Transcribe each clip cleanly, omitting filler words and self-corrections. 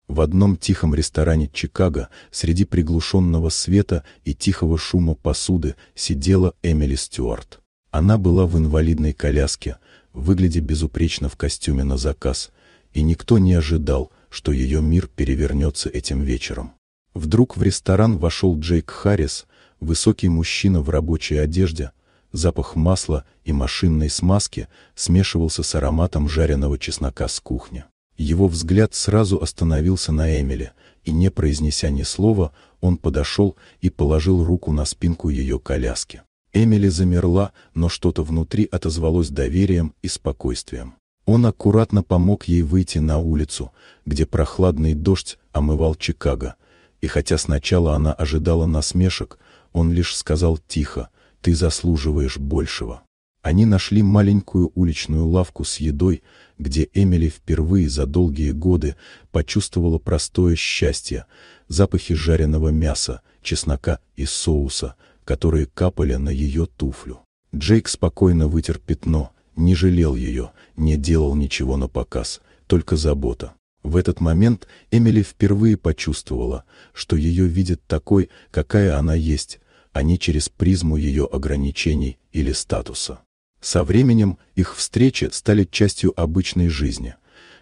В одном тихом ресторане Чикаго, среди приглушенного света и тихого шума посуды, сидела Эмили Стюарт. Она была в инвалидной коляске, выглядя безупречно в костюме на заказ, и никто не ожидал, что ее мир перевернется этим вечером. Вдруг в ресторан вошел Джейк Харрис, высокий мужчина в рабочей одежде. Запах масла и машинной смазки смешивался с ароматом жареного чеснока с кухни. Его взгляд сразу остановился на Эмили, и, не произнеся ни слова, он подошел и положил руку на спинку ее коляски. Эмили замерла, но что-то внутри отозвалось доверием и спокойствием. Он аккуратно помог ей выйти на улицу, где прохладный дождь омывал Чикаго, и хотя сначала она ожидала насмешек, он лишь сказал тихо: «Ты заслуживаешь большего». Они нашли маленькую уличную лавку с едой, где Эмили впервые за долгие годы почувствовала простое счастье, запахи жареного мяса, чеснока и соуса, которые капали на ее туфлю. Джейк спокойно вытер пятно, не жалел ее, не делал ничего напоказ, только забота. В этот момент Эмили впервые почувствовала, что ее видят такой, какая она есть, а не через призму ее ограничений или статуса. Со временем их встречи стали частью обычной жизни.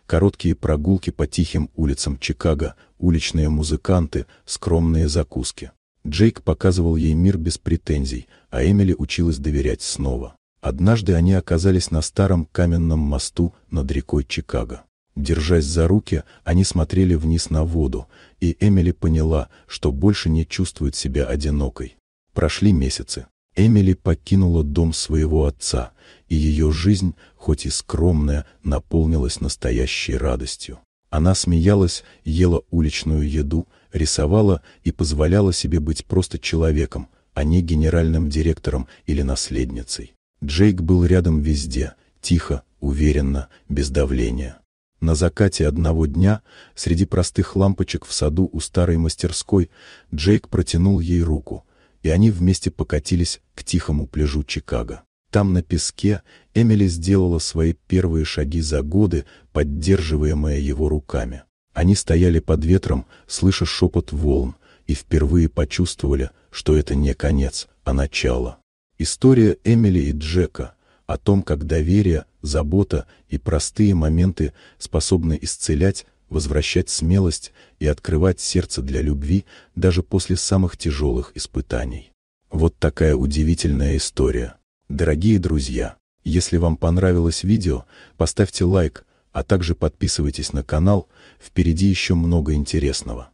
Короткие прогулки по тихим улицам Чикаго, уличные музыканты, скромные закуски. Джейк показывал ей мир без претензий, а Эмили училась доверять снова. Однажды они оказались на старом каменном мосту над рекой Чикаго. Держась за руки, они смотрели вниз на воду, и Эмили поняла, что больше не чувствует себя одинокой. Прошли месяцы. Эмили покинула дом своего отца, и ее жизнь, хоть и скромная, наполнилась настоящей радостью. Она смеялась, ела уличную еду, рисовала и позволяла себе быть просто человеком, а не генеральным директором или наследницей. Джейк был рядом везде, тихо, уверенно, без давления. На закате одного дня, среди простых лампочек в саду у старой мастерской, Джейк протянул ей руку, и они вместе покатились к тихому пляжу Чикаго. Там на песке Эмили сделала свои первые шаги за годы, поддерживаемые его руками. Они стояли под ветром, слыша шепот волн, и впервые почувствовали, что это не конец, а начало. История Эмили и Джека о том, как доверие, забота и простые моменты способны исцелять, возвращать смелость и открывать сердце для любви даже после самых тяжелых испытаний. Вот такая удивительная история. Дорогие друзья, если вам понравилось видео, поставьте лайк, а также подписывайтесь на канал, впереди еще много интересного.